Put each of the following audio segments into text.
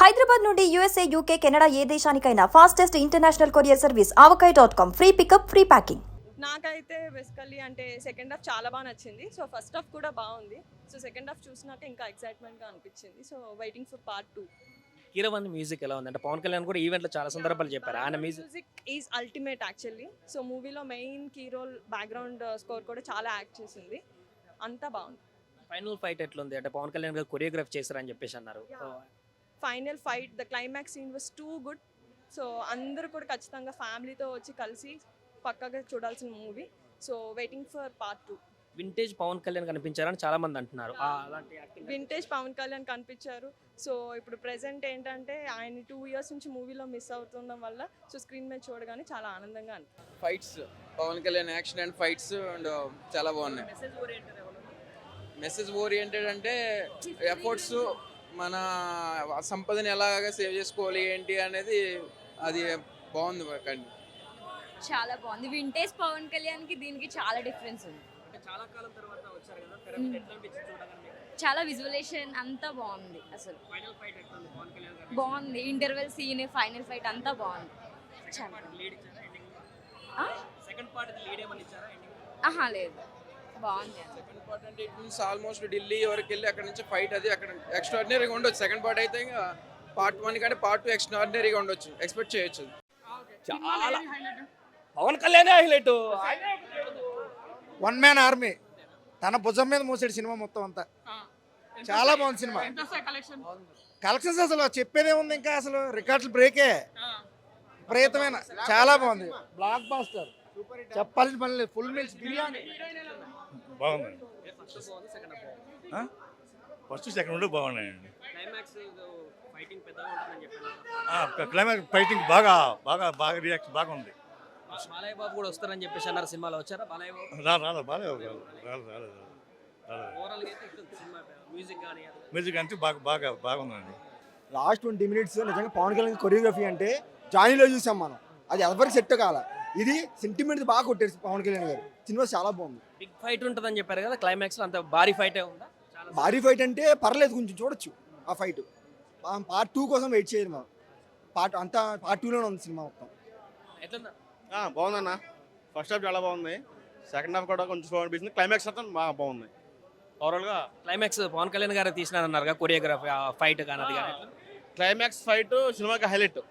హైదరాబాద్ నుండి USA, UK, Canada ఏ దేశానికైనా fastest international courier service avocai.com. Free pickup, free packing. నాకైతే బేసికల్లీ అంటే సెకండ్ హాఫ్ చాలా బాగా నచ్చింది. సో ఫస్ట్ హాఫ్ కూడా బాగుంది. సో సెకండ్ హాఫ్ చూసినాక ఇంకా ఎక్సైట్మెంట్గా అనిపించింది. So waiting for part 2. Keeravani music ఎలా ఉంది అంటే పవన్ కళ్యాణ్ కూడా ఈవెంట్లో చాలా సందర్భాలు చెప్పారు ఆయన music is ultimate actually. So మూవీలో main key role background score కూడా చాలా యాక్ట్ చేసింది. అంతా బాగుంది. ఫైనల్ ఫైట్ ఎట్లుంది అంటే పవన్ కళ్యాణ్ గారు కొరియోగ్రాఫ్ చేశారని చెప్పేసి అన్నారు. Final fight the climax scene was too good. So అందరూ కూడా ఖచ్చితంగా ఫ్యామిలీతో వచ్చి కలిసి పక్కగా చూడాల్సిన movie. So waiting for part 2. Vintage Pawan Kalyan కనిపించారని చాలా మంది అంటున్నారు. అలాంటి యాక్టింగ్ వింటేజ్ పవన్ కళ్యాణ్ కనిపించారు. సో ఇప్పుడు ప్రెసెంట్ ఏంటంటే ఆయన 2 years నుంచి మూవీలో మిస్ అవుతుండడం వల్ల సో స్క్రీన్ మీద చూడగానే చాలా ఆనందంగా అనిపించింది. Fights Pawan Kalyan action and fights and చాలా బాగున్నాయి. మెసేజ్ ఓరియంటెడ్ అంటే ఎఫర్ట్స్ మన సంపదని ఎలాగ సేవ్ చేసుకోవాలి ఏంటి అనేది అది బాగుంది. కానీ చాలా బాగుంది. వింటేజ్ పవన్ కళ్యాణ్కి దీనికి చాలా డిఫరెన్స్ ఉంది. చాలా కాలం తర్వాత వచ్చారు కదా తెర మీద ఎట్లా అనిపించింది చూడగానే? చాలా విజువలేషన్ అంతా బాగుంది. అసలు ఫైనల్ ఫైట్ ఎట్లా ఉంది పవన్ కళ్యాణ్ గారు? బాగుంది. ఇంటర్వెల్ సీన్, ఫైనల్ ఫైట్ అంతా బాగుంది. చాలా లీడ్ ఇచ్చారా ఎండింగ్? ఆ? సెకండ్ పార్ట్ లీడ్ ఏమని ఇచ్చారా ఎండింగ్? ఆహా లేదు, బాగుంది. సెకండ్ పార్ట్ అంటే ఇట్ మీన్స్ ఆల్మోస్ట్ ఢిల్లీ వరకు వెళ్ళి అక్కడ నుంచి ఫైట్ అది అక్కడ ఎక్స్ట్రాడినరీగా ఉండొచ్చు. సెకండ్ పార్ట్ అయితే ఇంకా పార్ట్ 1 కంటే పార్ట్ 2 ఎక్స్ట్రాడినరీగా ఉండొచ్చు, ఎక్స్పెక్ట్ చేయొచ్చు. చాలా Pawan Kalyan highlight. One man army తన భుజం మీద మోసాడు సినిమా మొత్తం అంతా. చాలా బాగుంది సినిమా. కలెక్షన్స్ అసలు చెప్పేదే ఉంది, ఇంకా అసలు రికార్డులు బ్రేకే. విపరీతమైన చాలా బాగుంది. బ్లాక్ బాస్టర్ చెప్పాల్సిన పని లేదు. ఫుల్ మీల్స్ బిర్యానీ బాగుందండి. ఫస్ట్ సెకండ్ బాగున్నాయండి. క్లైమాక్స్ ఫైటింగ్ పెద్దగా ఉంటుందని చెప్పారు. క్లైమాక్స్ ఫైటింగ్ బాగా బాగా బాగా రియాక్షన్ బాగా ఉంది. బాలయ్య బాబు కూడా వస్తారని చెప్పేసి అన్నారు. సినిమాలో వచ్చారా బాలయ్య బాబు? రాలేదు బాగా ఓవరాల్ గా అయితే ఇట్లా సినిమా మ్యూజిక్ కానీ మ్యూజిక్ అంటే బాగా బాగా బాగుందండి. లాస్ట్ 20 minutes నిజంగా పవన్ కళ్యాణ్ కొరియోగ్రఫీ అంటే జానీలో చూసాం మనం. అది ఎవరికి సెట్ కాల. ఇది సెంటిమెంట్స్ బాగా కొట్టారు పవన్ కళ్యాణ్ గారు. సినిమా చాలా బాగుంది. బిగ్ ఫైట్ ఉంటుందని చెప్పారు కదా, క్లైమాక్స్ లో అంత భారీ ఫైటే ఉందా? భారీ ఫైట్ అంటే పర్లేదు, కొంచెం చూడొచ్చు ఆ ఫైట్. పార్ట్ 2 కోసం వెయిట్ చేయదు మనం. పార్ట్ 2లోనే ఉంది సినిమా మొత్తం. ఎట్లుందా? బాగుందన్న. ఫస్ట్ హాఫ్ చాలా బాగుంది. సెకండ్ హాఫ్ కూడా కొంచెం స్లో అనిపిస్తుంది. క్లైమాక్స్ అంతా బాగా బాగుంది. ఓవరాల్గా క్లైమాక్స్ పవన్ కళ్యాణ్ గారు తీసినారన్నారు కదా, కొరియోగ్రఫీ ఫైట్ కానీ అది కానీ. క్లైమాక్స్ ఫైట్ సినిమాకి హైలైట్.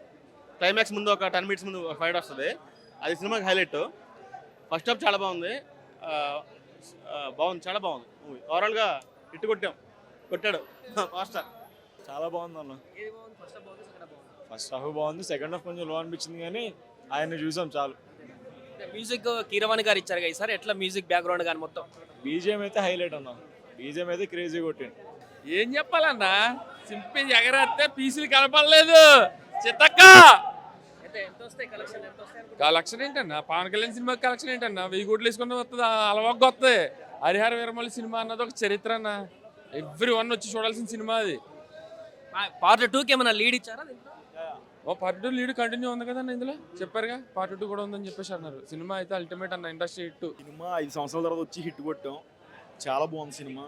క్లైమాక్స్ ముందు ఒక 10 minutes ముందు ఫైట్ వస్తుంది, అది సినిమాకి హైలైట్. ఫస్ట్ హాఫ్ చాలా బాగుంది. బాగుంది, చాలా బాగుంది మూవీ. ఓవరాల్గా ఇట్టు కొట్టాడు మాస్టర్. చాలా బాగుంది అన్న. ఏది బాగుంది? ఫస్ట్ హాఫ్ బాగుంది, సెకండ్ హాఫ్ బాగుంది? ఫస్ట్ హాఫ్ బాగుంది, సెకండ్ హాఫ్ కొంచెం లో అనిపించింది, కానీ ఆయన చూసాం చాలు. మ్యూజిక్ కీరవాణి గారు ఇచ్చారు కదా ఈసారి, ఎట్లా మ్యూజిక్ బ్యాక్గ్రౌండ్ కానీ మొత్తం? బీజిఎం అయితే హైలైట్ అన్న. బీజిఎం అయితే క్రేజీ కొట్టింది. ఏం చెప్పాలన్నా, సింపిల్ ఎగరేస్తే పీసులు కనపడలేదు. చిత్తక్క ఎంత వస్తాయి కలెక్షన్? ఎంత వస్తాయి? కలెక్షన్ ఏంటన్నా, పవన్ కళ్యాణ్ సినిమా కలెక్షన్ ఏంటన్నా, 1000 కోట్లు వేసుకుని వస్తుంది, అలవాగ్గా వస్తుంది. హరిహర వీరమల్లి సినిమా అన్నది ఒక చరిత్ర అన్న. ఎవ్రీవన్ వచ్చి చూడాల్సిన సినిమా అది. పార్ట్ 2కి ఏమైనా లీడ్ ఇచ్చారా? పార్ట్ 2 లీడ్ కంటిన్యూ ఉంది కదన్న, ఇందులో చెప్పారుగా పార్ట్ 2 కూడా ఉందని చెప్పేసి అన్నారు. సినిమా అయితే అల్టిమేట్ అన్న, ఇండస్ట్రీ హిట్. సినిమా 5 సంవత్సరాల తర్వాత వచ్చి హిట్ కొట్టాం. చాలా బాగుంది సినిమా.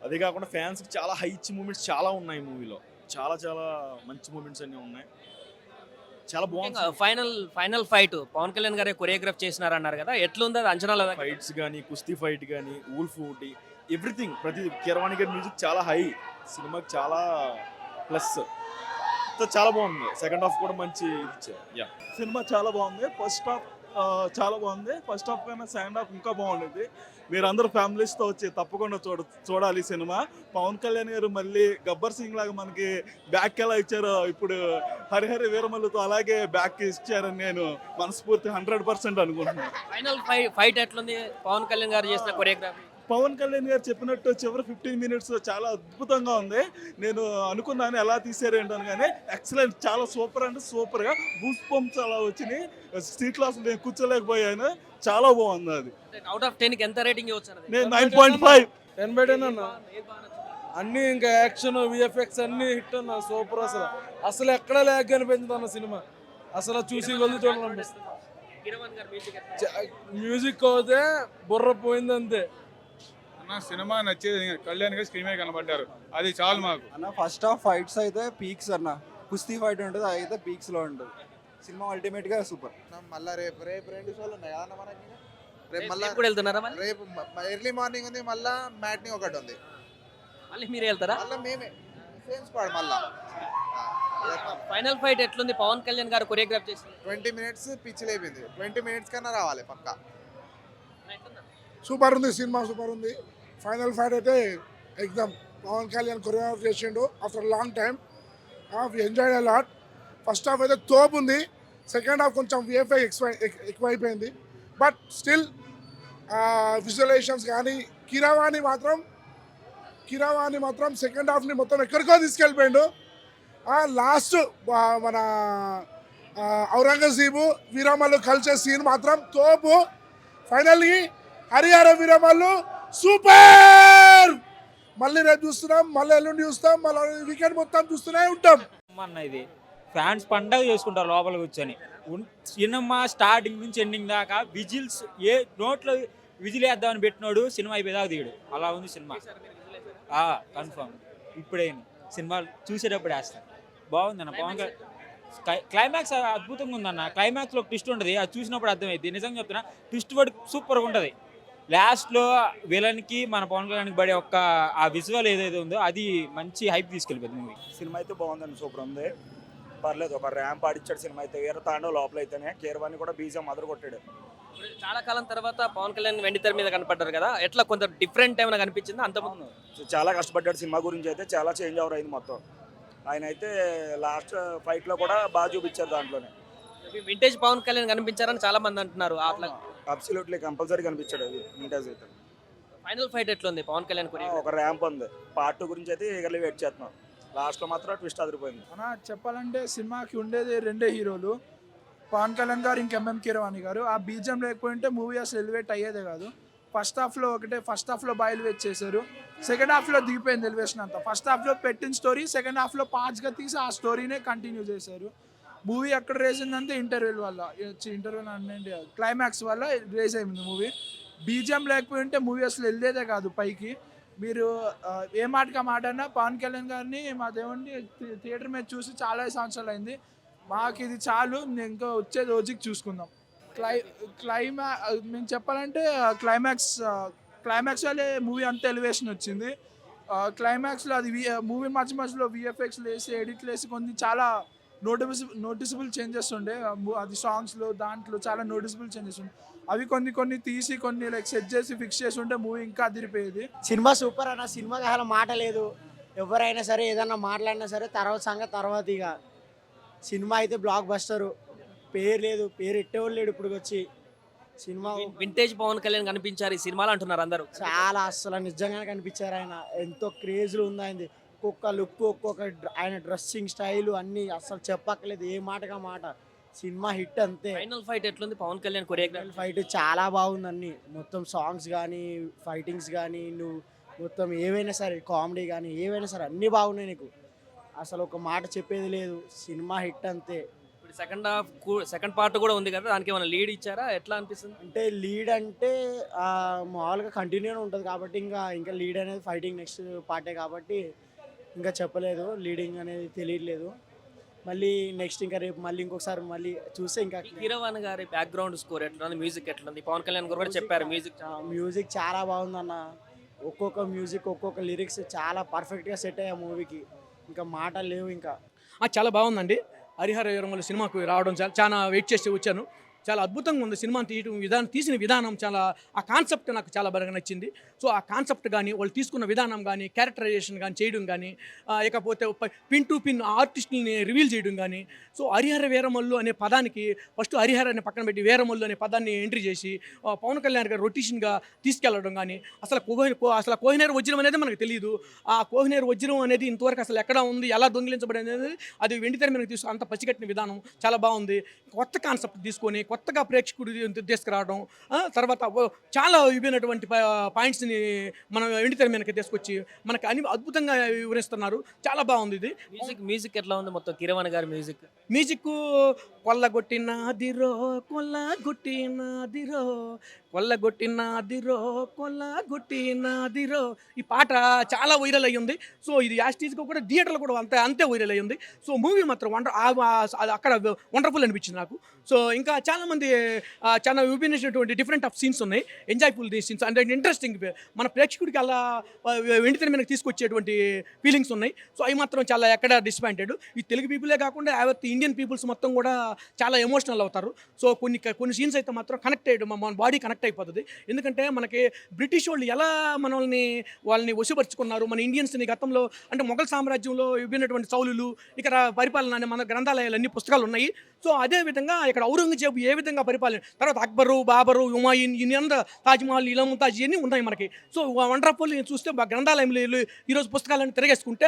అదే కాకుండా ఫ్యాన్స్కి చాలా హై ఇచ్చి మూమెంట్స్ చాలా ఉన్నాయి మూవీలో. చాలా చాలా మంచి మూమెంట్స్ అన్నీ ఉన్నాయి. చాలా బాగుంది. ఫైనల్ ఫైట్ పవన్ కళ్యాణ్ గారే కొరియోగ్రాఫ్ చేసినారు అన్నారు కదా, ఎట్లుంది అది అంచనాలు? ఫైట్స్ కానీ, కుస్తీ ఫైట్ కానీ, ఊల్ఫ్ ఊటి, ఎవ్రీథింగ్ ప్రతి కీరవాణి గారి మ్యూజిక్ చాలా హై. సినిమాకి చాలా ప్లస్. చాలా బాగుంది. సెకండ్ హాఫ్ కూడా మంచి ఇచ్చారు. సినిమా చాలా బాగుంది. ఫస్ట్ హాఫ్ చాలా బాగుంది. ఫస్ట్ హాఫ్ కన్నా సెకండ్ హాఫ్ ఇంకా బాగుండేది. మీరందరూ ఫ్యామిలీస్తో వచ్చి తప్పకుండా చూడాలి సినిమా. పవన్ కళ్యాణ్ గారు మళ్ళీ గబ్బర్ సింగ్ లాగా మనకి బ్యాక్ ఎలా ఇచ్చారో ఇప్పుడు హరిహర వీరమల్లుతో అలాగే బ్యాక్ ఇచ్చారని నేను మనస్ఫూర్తి 100% అనుకుంటున్నాను. ఫైనల్ ఫైట్ ఎట్లుంది పవన్ కళ్యాణ్ గారు చేసిన కొరియోగ్రఫీ? పవన్ కళ్యాణ్ గారు చెప్పినట్టు చివరి 15 minutes చాలా అద్భుతంగా ఉంది. నేను అనుకున్నాను ఎలా తీసారు ఏంటని, కానీ ఎక్సలెంట్, చాలా సూపర్ అంటే సూపర్గా బూస్ పంప్స్ అలా వచ్చినాయి. సీట్లో అసలు నేను కూర్చోలేకపోయాను. చాలా బాగుంది అది. అవుట్ ఆఫ్ 10కి ఎంత రేటింగ్ ఇవ్వచ్చు? నేను 9.5. 10/10 అన్న. అన్ని ఇంకా యాక్షన్, విఎఫ్ఎక్స్ అన్ని హిట్ అన్న. సూపర్. అసలు ఎక్కడ లేక అనిపించింది అన్న సినిమా. అసలు చూసి కొద్ది చూడాలనిపిస్తుంది. మ్యూజిక్ అయితే బుర్ర పోయింది అంతే. అన్న సినిమా నచ్చేది కళ్యాణ్ గారు స్క్రీన్ మీద కనబడ్డారు, అది చాలు మాకు. అన్న ఫస్ట్ హాఫ్ ఫైట్స్ అయితే పీక్స్ అన్న, కుస్తీ ఫైట్ ఉంటుంది అది అయితే పీక్స్లో ఉంటుంది. సినిమా అల్టిమేట్గా సూపర్. మళ్ళీ రేపు రేపు 2 షోలు ఉన్నాయి కదా మనకి. రేపు మళ్ళీ రేపు కూడా వెళ్తున్నారా మళ్ళీ? రేపు ఎర్లీ మార్నింగ్ ఉంది, మళ్ళీ మ్యాట్ని ఒకటి ఉంది. మళ్ళీ మీరే వెళ్తారా? మళ్ళీ మేమే సేమ్ స్క్వాడ్ మళ్ళీ. ఫైనల్ ఫైట్ ఎట్లుంది? పవన్ కళ్యాణ్ గారు కొరియోగ్రాఫ్ చేసి 20 minutes పిచ్చి లేపింది. 20 minutes కన్నా రావాలి పక్కా. సూపర్ ఉంది సినిమా, సూపర్ ఉంది. ఫైనల్ ఫైట్ అయితే ఎగ్జామ్ పవన్ కళ్యాణ్ కొరియోగ్రాఫ్ చేసిండు after long time. We enjoyed a lot. First half అయితే తోపు ఉంది, సెకండ్ హాఫ్ కొంచెం విఎఫ్ఐ ఎక్కువైపోయింది. బట్ స్టిల్ విజువలైజేషన్స్ కానీ కిరావాణి మాత్రం సెకండ్ హాఫ్ని మొత్తం ఎక్కడికో తీసుకెళ్ళిపోయిండు. లాస్ట్ మన ఔరంగజీబు వీరమల్లు కలిసే సీన్ మాత్రం తోపు. Finally Harihara Veeramallu super. మళ్ళీ రేపు చూస్తున్నాం, మళ్ళీ ఎల్లుండి చూస్తాం, మళ్ళీ వీకెండ్ మొత్తం చూస్తూనే ఉంటాం. అన్న ఇది ఫ్యాన్స్ పండగ చేసుకుంటారు లోపల కూర్చొని. సినిమా స్టార్టింగ్ నుంచి ఎండింగ్ దాకా విజిల్స్, ఏ నోట్లో విజిల్ వేద్దామని పెట్టినోడు సినిమా అయిపోయేదాకా తీయడు. అలా ఉంది సినిమా. కన్ఫర్మ్ ఇప్పుడే సినిమా చూసేటప్పుడు వేస్తాను. బాగుందన్న పవన్ క్లైమాక్స్ అద్భుతంగా ఉందన్న. క్లైమాక్స్లో ట్విస్ట్ ఉంటుంది, అది చూసినప్పుడు అర్థమైంది. నిజంగా చెప్తున్నా, ట్విస్ట్ వర్డ్ సూపర్గా ఉంటుంది. లాస్ట్లో విలన్కి మన పవన్ కళ్యాణ్కి పడే ఒక్క ఆ విజువల్ ఏదైతే ఉందో అది మంచి హైప్ తీసుకెళ్ళిపోయింది మూవీ. సినిమా అయితే బాగుందండి, సూపర్ ఉంది, పర్లేదు. ఒక ర్యాంప్ ఆడిచ్చాడు సినిమా అయితే. వీర తాండవ లోపల అయితేనే కేరవాణి కూడా బీజం అదరు కొట్టాడు. చాలా కాలం తర్వాత పవన్ కళ్యాణ్ వెండితెర మీద కనపడ్డారు కదా, ఎట్లా కొంత డిఫరెంట్ ఏమైనా కనిపించింది? అంతకుముందు చాలా కష్టపడ్డాడు సినిమా గురించి అయితే, చాలా చేంజ్ ఓవర్ అయింది మొత్తం. ఆయన అయితే లాస్ట్ ఫైట్లో కూడా బాగా చూపించారు దాంట్లోనే. వింటేజ్ పవన్ కళ్యాణ్ కనిపించారని చాలా మంది అంటున్నారు. అట్లా అబ్సల్యూట్లీ కంపల్సరీ కనిపించాడు అది వింటేజ్ అయితే. ఫైనల్ ఫైట్ ఎట్లుంది పవన్ కళ్యాణ్ ఒక ర్యాంప్ ఉంది. పార్ట్ 2 గురించి అయితే ఈగర్లీ వెయిట్ చేస్తున్నాం. లాస్ట్లో మాత్రం ట్విస్ట్ అదిరిపోయింది. అన్న చెప్పాలంటే సినిమాకి ఉండేది 2 హీరోలు, పవన్ కళ్యాణ్ గారు ఇంకా ఎంఎం కీరవాణి గారు. ఆ బీజం లేకపోయింటే మూవీ అసలు ఎలివేట్ అయ్యేదే కాదు. ఫస్ట్ హాఫ్లో బాగా ఎలివేట్ చేశారు, సెకండ్ హాఫ్లో దిగిపోయింది ఎలివేషన్ అంతా. ఫస్ట్ హాఫ్లో పెట్టిన స్టోరీ సెకండ్ హాఫ్లో పార్ట్స్గా తీసి ఆ స్టోరీనే కంటిన్యూ చేశారు. మూవీ ఎక్కడ రేజ్ అయిందంటే ఇంటర్వెల్ అంటే క్లైమాక్స్ వల్ల రేజ్ అయింది మూవీ. బీజం లేకపోయింటే మూవీ అసలు వెళ్ళేదే కాదు పైకి. మీరు ఏ మాటకి ఆ మాట అన్నా పవన్ కళ్యాణ్ గారిని మా దేవుడిని థియేటర్ మీద చూసి చాలా సంవత్సరాలు అయింది. మాకు ఇది చాలు, ఇంకా వచ్చే రోజుకి చూసుకుందాం. మేము చెప్పాలంటే క్లైమాక్స్ వల్లే మూవీ అంత ఎలివేషన్ వచ్చింది. క్లైమాక్స్లో అది మూవీ మధ్యలో విఎఫ్ఎక్స్లు వేసి ఎడిట్లు వేసి కొన్ని చాలా నోటిసబుల్ చేంజెస్ ఉండే. అది సాంగ్స్లో దాంట్లో చాలా నోటిసబుల్ చేంజెస్ ఉండే. అవి కొన్ని తీసి కొన్ని లైక్ సెట్ చేసి ఫిక్స్ చేసి ఉంటే మూవీ ఇంకా అదిరిపోయేది. సినిమా సూపర్ అన్న. సినిమాకి అసలు మాట లేదు. ఎవరైనా సరే ఏదన్నా మాట్లాడినా సరే తర్వాత ఇక సినిమా అయితే బ్లాక్ బస్టరు. పేరు లేదు, పేరు ఎట్టేవాళ్ళు లేడు ఇప్పుడు వచ్చి. సినిమా వింటేజ్ పవన్ కళ్యాణ్ కనిపించారు ఈ సినిమాలో అంటున్నారు అందరూ. చాలా అసలు నిజంగానే కనిపించారు. ఆయన ఎంతో క్రేజ్లు ఉంది ఆయనది. ఒక్కొక్క లుక్, ఆయన డ్రెస్సింగ్ స్టైల్ అన్నీ అసలు చెప్పక్కలేదు, ఏ మాటగా మాట. సినిమా హిట్ అంతే. ఫైనల్ ఫైట్ ఎట్లుంది పవన్ కళ్యాణ్ కొరియోగ్రాఫ్? ఫైట్ చాలా బాగుంది అన్ని. మొత్తం సాంగ్స్ కానీ ఫైటింగ్స్ కానీ నువ్వు మొత్తం ఏవైనా సరే, కామెడీ కానీ ఏవైనా సరే అన్నీ బాగున్నాయి. నీకు అసలు ఒక మాట చెప్పేది లేదు. సినిమా హిట్ అంతే. ఇప్పుడు సెకండ్ పార్ట్ కూడా ఉంది కదా, దానికి ఏమైనా లీడ్ ఇచ్చారా? ఎట్లా అనిపిస్తుంది? అంటే లీడ్ అంటే మామూలుగా కంటిన్యూనే ఉంటుంది కాబట్టి ఇంకా లీడ్ అనేది ఫైటింగ్ నెక్స్ట్ పార్టే కాబట్టి ఇంకా చెప్పలేదు. లీడింగ్ అనేది తెలియట్లేదు. మళ్ళీ నెక్స్ట్ ఇంకా రేపు మళ్ళీ ఇంకొకసారి మళ్ళీ చూస్తే ఇంకా. కీరవాణి గారి బ్యాక్గ్రౌండ్ స్కోర్ ఎట్లుంది? మ్యూజిక్ ఎట్లుంది? పవన్ కళ్యాణ్ గారు కూడా చెప్పారు మ్యూజిక్ చాలా బాగుందన్న. ఒక్కొక్క మ్యూజిక్, ఒక్కొక్క లిరిక్స్ చాలా పర్ఫెక్ట్గా సెట్ అయ్యా మూవీకి. ఇంకా మాటలు లేవు ఇంకా. చాలా బాగుందండి. హరిహర వీరమల్లు సినిమాకు రావడం చాలా వెయిట్ చేసి వచ్చాను. చాలా అద్భుతంగా ఉంది సినిమా తీసిన విధానం. చాలా ఆ కాన్సెప్ట్ నాకు చాలా బాగా నచ్చింది. సో ఆ కాన్సెప్ట్ కానీ, వాళ్ళు తీసుకున్న విధానం కానీ, క్యారెక్టరైజేషన్ కానీ చేయడం కానీ, ఇకపోతే పిన్ టు పిన్ ఆర్టిస్ట్ని రివీల్ చేయడం కానీ. సో హరిహర వీరమల్లు అనే పదానికి ఫస్ట్ హరిహర అనే పక్కన పెట్టి వీరమల్లు అనే పదాన్ని ఎంట్రీ చేసి పవన్ కళ్యాణ్ గారు రొటేషన్గా తీసుకెళ్లడం కానీ. అసలు కోహినూర్ వజ్రం అనేది మనకు తెలియదు. ఆ కోహినూర్ వజ్రం అనేది ఇంతవరకు అసలు ఎక్కడ ఉంది, ఎలా దొంగిలించబడింది అనేది అది వెండితెర మీద తీసుకు అంత పసిగట్టిన విధానం చాలా బాగుంది. కొత్త కాన్సెప్ట్ తీసుకొని కొత్తగా ప్రేక్షకుడు తీసుకురావడం, తర్వాత చాలా విభిన్నటువంటి పాయింట్స్ని మనం వెండితెర మీదకి తీసుకొచ్చి మనకి అన్ని అద్భుతంగా వివరిస్తున్నారు. చాలా బాగుంది ఇది. మ్యూజిక్ ఎట్లా ఉంది మొత్తం కిరవాణి గారి మ్యూజిక్ కొల్లగొట్టినాదిరో కొల్లగొట్టినాదిరో ఈ పాట చాలా వైరల్ అయ్యింది. సో ఇది యాస్టీజ్గా కూడా థియేటర్లో కూడా అంతే వైరల్ అయ్యింది. సో మూవీ మాత్రం అక్కడ వండర్ఫుల్ అనిపించింది నాకు. సో ఇంకా చాలామంది చాలా విభిన్నటువంటి డిఫరెంట్ ఆఫ్ సీన్స్ ఉన్నాయి, ఎంజాయ్ఫుల్ సీన్స్ అంటే ఇంట్రెస్టింగ్ మన ప్రేక్షకుడికి అలా వెండితెర మీదకి తీసుకొచ్చేటువంటి ఫీలింగ్స్ ఉన్నాయి. సో అవి మాత్రం చాలా ఎక్కడ డిసప్పాయింటెడ్. ఈ తెలుగు పీపులే కాకుండా యావత్ ఇండియన్ పీపుల్స్ మొత్తం కూడా చాలా ఎమోషనల్ అవుతారు. సో కొన్ని సీన్స్ అయితే మాత్రం మన బాడీ కనెక్ట్ అయిపోతుంది. ఎందుకంటే మనకి బ్రిటిష్ వాళ్ళు ఎలా వాళ్ళని వశపరుచుకున్నారు, మన ఇండియన్స్ని గతంలో అంటే మొఘల్ సామ్రాజ్యంలో విభిన్నటువంటి చౌలులు ఇక్కడ పరిపాలన అనే మన గ్రంథాలయాలు అన్ని పుస్తకాలు ఉన్నాయి. సో అదేవిధంగా ఇక్కడ ఔరంగజేబు ఏ విధంగా పరిపాలన, తర్వాత అక్బరు, బాబరు, హుమాయూన్, ఇన్ని తాజ్మహల్, ఇలాముతాజ్ ఇవన్నీ ఉన్నాయి మనకి. సో వండర్ఫుల్ చూస్తే గ్రంథాలయంలో ఈరోజు పుస్తకాలను తిరగేసుకుంటే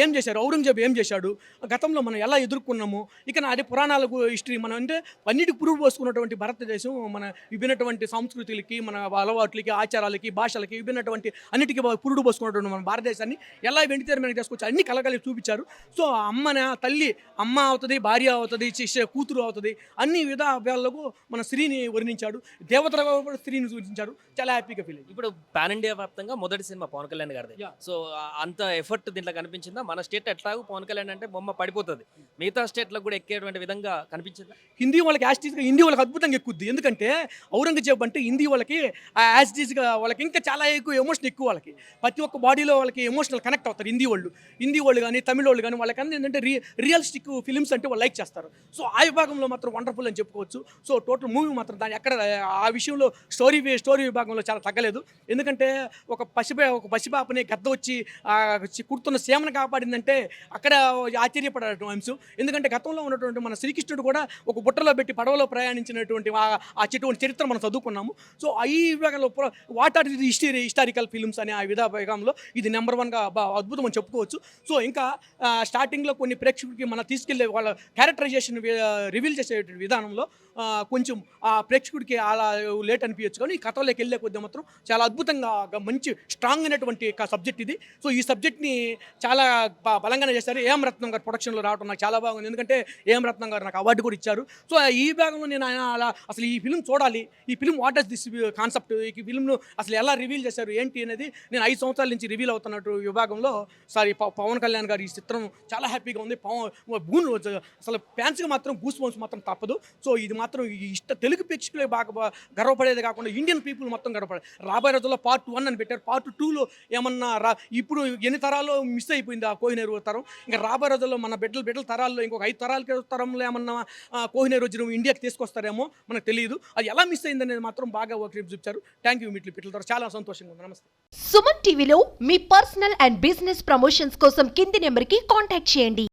ఏం చేశారు, ఔరంగజేబు ఏం చేశాడు, గతంలో మనం ఎలా ఎదుర్కొన్నాము, ఇక అదే పురాణాలకు హిస్టరీ మనం అంటే అన్నిటికి పురుగు పోసుకున్నటువంటి భారతదేశం మన విభిన్నటువంటి సంస్కృతులకి, మన అలవాట్లకి, ఆచారాలకి, భాషలకి విభిన్నటువంటి అన్నిటికీ పురుడు పోసుకున్నటువంటి మన భారతదేశాన్ని ఎలా వెండితెర మీద తీసుకొచ్చి అన్ని కలగలిపి చూపించారు. సో తల్లి అమ్మ అవుతుంది, భార్య అవుతుంది, కూతురు అవుతుంది, అన్ని విధాలకు మన స్త్రీని వర్ణించాడు, దేవతలుగా కూడా స్త్రీని సూచించాడు. చాలా హ్యాపీగా ఫీల్ అయ్యింది. ఇప్పుడు పాన్ ఇండియా వ్యాప్తంగా మొదటి సినిమా పవన్ కళ్యాణ్ గారిది. సో అంత ఎఫర్ట్ దీంట్లో కనిపించిందా? మన స్టేట్ ఎట్లాగో పవన్ కళ్యాణ్ అంటే బొమ్మ పడిపోతుంది, మిగతా స్టేట్లకు కూడా ఎక్కేటువంటి విధంగా కనిపించిందా? హిందీ వాళ్ళకి యాస్టీజ్గా హిందీ వాళ్ళకి అద్భుతంగా ఎక్కుద్ది. ఎందుకంటే ఔరంగజేబు అంటే హిందీ వాళ్ళకి యాస్టీజ్గా వాళ్ళకి ఇంకా చాలా ఎక్కువ ఎమోషన్ ఎక్కువ, వాళ్ళకి ప్రతి ఒక్క బాడీలో వాళ్ళకి ఎమోషనల్ కనెక్ట్ అవుతారు. హిందీ వాళ్ళు కానీ తమిళ వాళ్ళు కానీ వాళ్ళకి ఏంటంటే రియలిస్టిక్ ఫిలిమ్స్ అంటే వాళ్ళు లైక్ చేస్తారు. సో ఆ విభాగంలో మాత్రం వండర్ఫుల్ అని చెప్పుకోవచ్చు. సో టోటల్ మూవీ మాత్రం దాని ఎక్కడ ఆ విషయంలో స్టోరీ విభాగంలో చాలా తగ్గలేదు. ఎందుకంటే ఒక పసిపాపని గద్ద వచ్చి కుడుతున్న సీమను కాపాడిందంటే అక్కడ ఆశ్చర్యపడటం అంశం. ఎందుకంటే గతంలో ఉన్నటువంటి మన శ్రీకృష్ణుడు కూడా ఒక బుట్టలో పెట్టి పడవలో ప్రయాణించినటువంటి ఆ చరిత్ర మనం చదువుకున్నాము. సో ఈ విభాగంలో what are the historical films అనే ఆ విభాగంలో ఇది నెంబర్ 1గా అద్భుతం అని చెప్పుకోవచ్చు. సో ఇంకా స్టార్టింగ్లో కొన్ని ప్రేక్షకుడికి మనం తీసుకెళ్లే వాళ్ళ క్యారెక్టరైజేషన్ రివీల్ చేసే విధానంలో కొంచెం ఆ ప్రేక్షకుడికి అలా లేట్ అనిపించచ్చు. కానీ ఈ కథలోకి వెళ్ళే కొద్దిగా మాత్రం చాలా అద్భుతంగా మంచి స్ట్రాంగ్ అయినటువంటి సబ్జెక్ట్ ఇది. సో ఈ సబ్జెక్ట్ని చాలా బలంగానే చేశారు. ఏఎం రత్నం గారు ప్రొడక్షన్లో రావడం నాకు చాలా బాగుంది. ఎందుకంటే ఏఎం రత్నం గారు నాకు అవార్డు కూడా ఇచ్చారు. సో ఈ భాగంలో నేను అలా అసలు ఈ ఫిల్మ్ చూడాలి, ఈ film what does this concept, ఈ ఫిల్మ్ను అసలు ఎలా రివీల్ చేశారు ఏంటి అనేది నేను 5 సంవత్సరాల నుంచి రివీల్ అవుతున్నట్టు విభాగంలో పవన్ కళ్యాణ్ గారు ఈ చిత్రం చాలా హ్యాపీగా ఉంది. అసలు ఫ్యాన్స్గా మాత్రం గూస్ బంప్స్ మాత్రం తప్పదు. సో ఇది మాత్రం తెలుగు ప్రేక్షకులే బాగా గర్వపడేది కాకుండా ఇండియన్ పీపుల్ మొత్తం గర్వపడేది. రాబోయే రోజుల్లో పార్ట్ 1 అని పెట్టారు. పార్ట్ 2లో ఏమన్నా ఇప్పుడు ఎన్ని తరాల్లో మిస్ అయిపోయింది ఆ కోహినూర్ తరం. ఇంకా రాబోయే రోజుల్లో మన బిడ్డల తరాల్లో ఇంకొక 5 తరంలో ఏమన్నా కోహినూర్ వజ్రం ఇండియాకి తీసుకొస్తారేమో మనకు తెలియదు. అది ఎలా మిస్ అయిందనేది మాత్రం బాగా చూపించారు. థ్యాంక్ యూ మిట్ల పిట్టల ద్వారా చాలా సంతోషంగా ఉంది. నమస్తే. సుమన్ టీవీలో మీ పర్సనల్ అండ్ బిజినెస్ ప్రమోషన్స్ కోసం కింది నెంబర్కి కాంటాక్ట్ చేయండి.